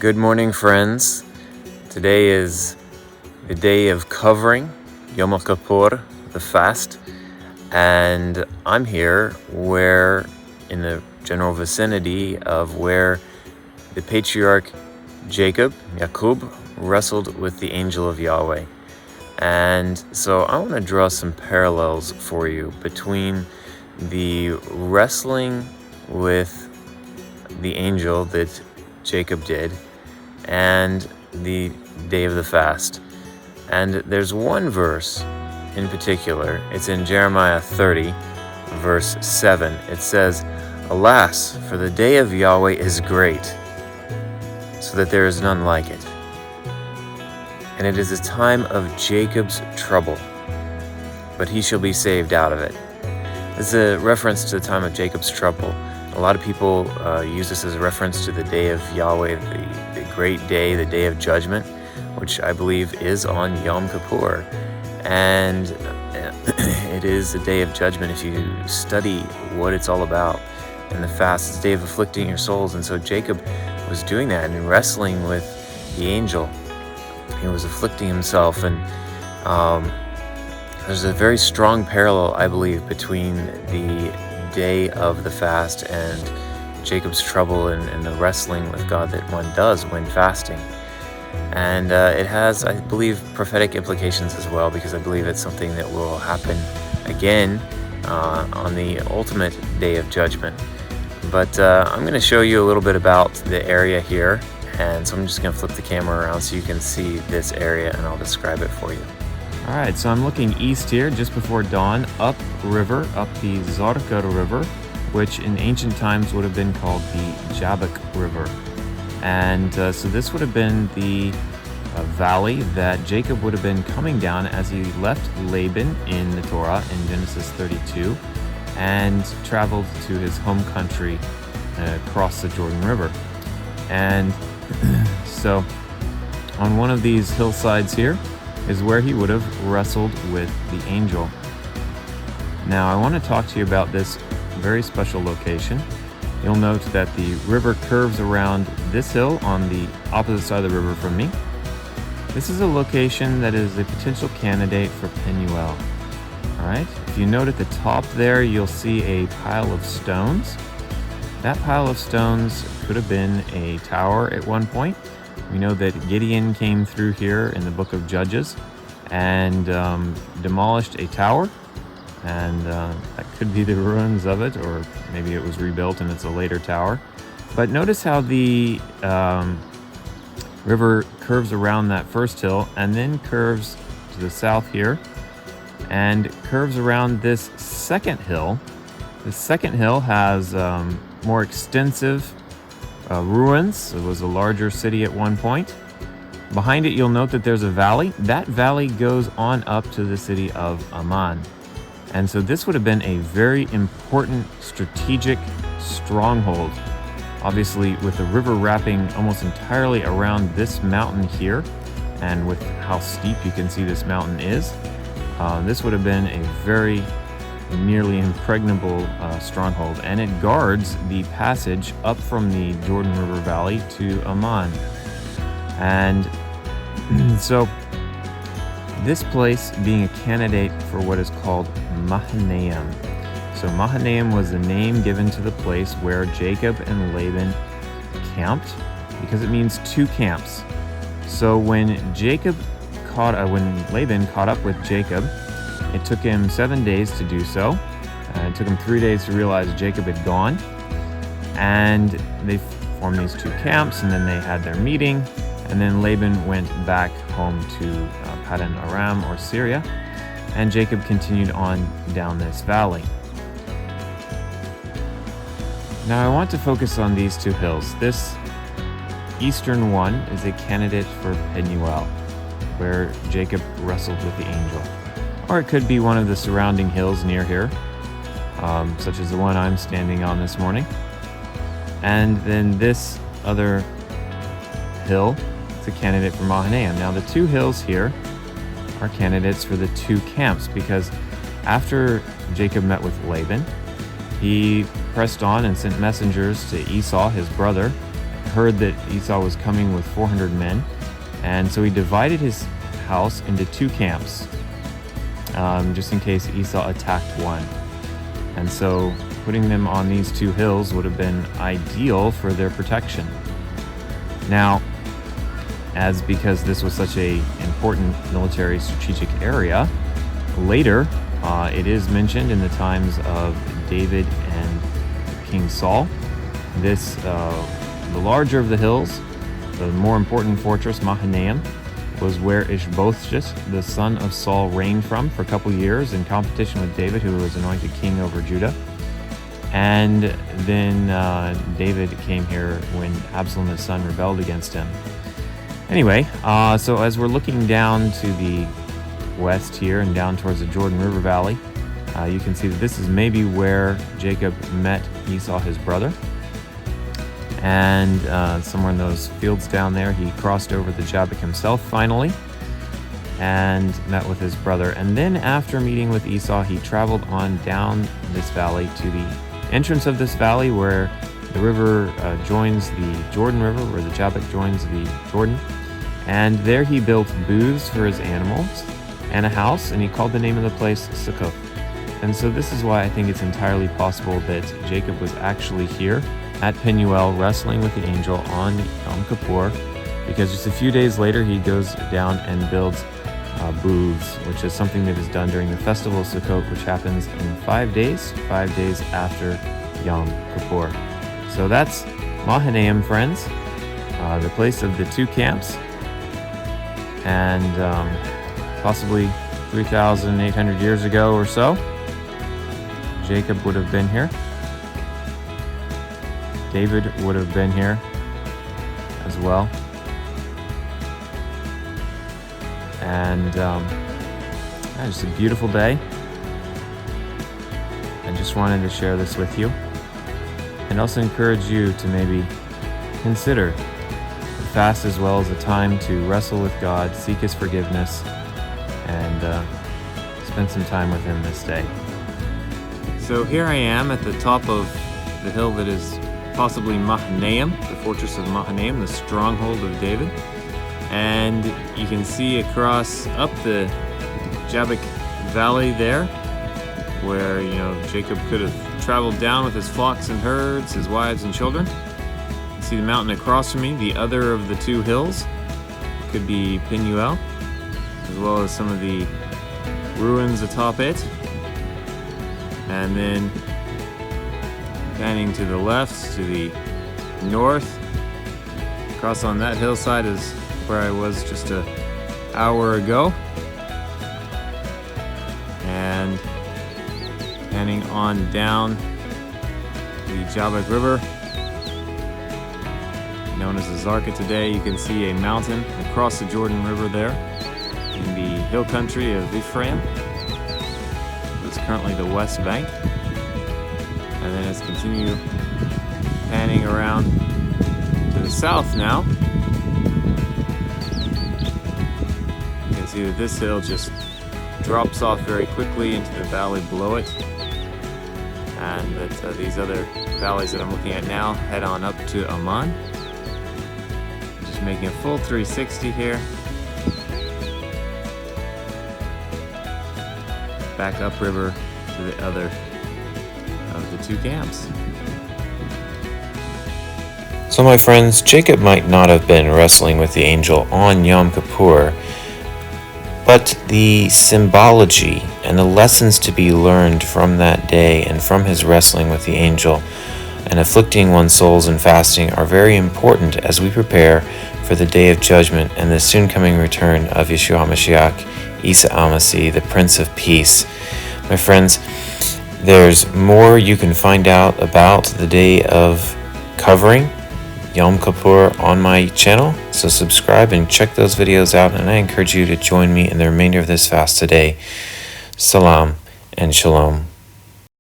Good morning, friends. Today is the day of covering, Yom Kippur, the fast, and I'm here in the general vicinity of where the patriarch Yaakov, wrestled with the angel of Yahweh. And so I want to draw some parallels for you between the wrestling with the angel that Jacob did and the day of the fast. And there's one verse in particular. It's in Jeremiah 30, verse 7. It says, "Alas, for the day of Yahweh is great, so that there is none like it. And it is a time of Jacob's trouble, but he shall be saved out of it." This is a reference to the time of Jacob's trouble. A lot of people use this as a reference to the day of Yahweh, the great day, the day of judgment, which I believe is on Yom Kippur. And it is a day of judgment if you study what it's all about. And the fast is a day of afflicting your souls. And so Jacob was doing that and wrestling with the angel. He was afflicting himself. And there's a very strong parallel, I believe, between the day of the fast and Jacob's trouble and the wrestling with God that one does when fasting. And it has, I believe, prophetic implications as well, because I believe it's something that will happen again on the ultimate day of judgment. But I'm going to show you a little bit about the area here, and so I'm just going to flip the camera around so you can see this area, and I'll describe it for you. All right, so I'm looking east here just before dawn, up the Zarqa River, which in ancient times would have been called the Jabbok River. And so this would have been the valley that Jacob would have been coming down as he left Laban in the Torah in Genesis 32 and traveled to his home country across the Jordan River. And so on one of these hillsides here is where he would have wrestled with the angel. Now I want to talk to you about this very special location. You'll note that the river curves around this hill on the opposite side of the river from me. This is a location that is a potential candidate for Penuel. All right, if you note at the top there, you'll see a pile of stones. That pile of stones could have been a tower at one point. We know that Gideon came through here in the book of Judges and demolished a tower, and that could be the ruins of it, or maybe it was rebuilt and it's a later tower. But notice how the river curves around that first hill and then curves to the south here and curves around this second hill. The second hill has more extensive ruins. It was a larger city at one point. Behind it, you'll note that there's a valley. That valley goes on up to the city of Amman. And so this would have been a very important strategic stronghold. Obviously, with the river wrapping almost entirely around this mountain here, and with how steep you can see this mountain is, this would have been a very nearly impregnable stronghold, and it guards the passage up from the Jordan River Valley to Amman. And so this place being a candidate for what is called Mahanaim. So Mahanaim was the name given to the place where Jacob and Laban camped, because it means two camps. So when Laban caught up with Jacob, it took him 7 days to do so. It took him 3 days to realize Jacob had gone. And they formed these two camps, and then they had their meeting. And then Laban went back home to Padan Aram, or Syria. And Jacob continued on down this valley. Now I want to focus on these two hills. This eastern one is a candidate for Penuel, where Jacob wrestled with the angel. Or it could be one of the surrounding hills near here, such as the one I'm standing on this morning. And then this other hill is a candidate for Mahanaim. Now the two hills here are candidates for the two camps, because after Jacob met with Laban, he pressed on and sent messengers to Esau, his brother, heard that Esau was coming with 400 men, and so he divided his house into 2 camps, just in case Esau attacked one. And so putting them on these 2 hills would have been ideal for their protection. Now, because this was such an important military strategic area, later it is mentioned in the times of David and King Saul. This, the larger of the hills, the more important fortress, Mahanaim, was where Ishbosheth, the son of Saul, reigned from for a couple years in competition with David, who was anointed king over Judah. And then David came here when Absalom, his son, rebelled against him. Anyway, so as we're looking down to the west here and down towards the Jordan River Valley, you can see that this is maybe where Jacob met Esau, his brother. And somewhere in those fields down there, he crossed over the Jabbok himself finally and met with his brother. And then after meeting with Esau, he traveled on down this valley to the entrance of this valley where the river joins the Jordan River, where the Jabbok joins the Jordan. And there he built booths for his animals and a house, and he called the name of the place Succoth. And so this is why I think it's entirely possible that Jacob was actually here at Penuel wrestling with the angel on Yom Kippur, because just a few days later he goes down and builds booths, which is something that is done during the festival of Sukkot, which happens in 5 days after Yom Kippur. So that's Mahanaim, friends, the place of the 2 camps, and possibly 3,800 years ago or so, Jacob would have been here. David would have been here as well. And just a beautiful day. I just wanted to share this with you, and also encourage you to maybe consider the fast as well as a time to wrestle with God, seek His forgiveness, and spend some time with Him this day. So here I am at the top of the hill that is possibly Mahanaim, the fortress of Mahanaim, the stronghold of David. And you can see across up the Jabbok Valley there, where, Jacob could have traveled down with his flocks and herds, his wives and children. You can see the mountain across from me, the other of the 2 hills. It could be Penuel, as well as some of the ruins atop it. And then panning to the left, to the north, across on that hillside is where I was just an hour ago. And panning on down the Jabbok River, known as the Zarqa today, you can see a mountain across the Jordan River there in the hill country of Ephraim. It's currently the west bank. And then let's continue panning around to the south now. You can see that this hill just drops off very quickly into the valley below it, and that these other valleys that I'm looking at now head on up to Amman. Just making a full 360 here. Back upriver to the other of the 2 camps. So my friends, Jacob might not have been wrestling with the angel on Yom Kippur, but the symbology and the lessons to be learned from that day and from his wrestling with the angel and afflicting one's souls and fasting are very important as we prepare for the day of judgment and the soon coming return of Yeshua HaMashiach, Isa Amasi, the Prince of Peace. My friends, there's more you can find out about the day of covering Yom Kippur on my channel, so subscribe and check those videos out, and I encourage you to join me in the remainder of this fast today. Salam and Shalom.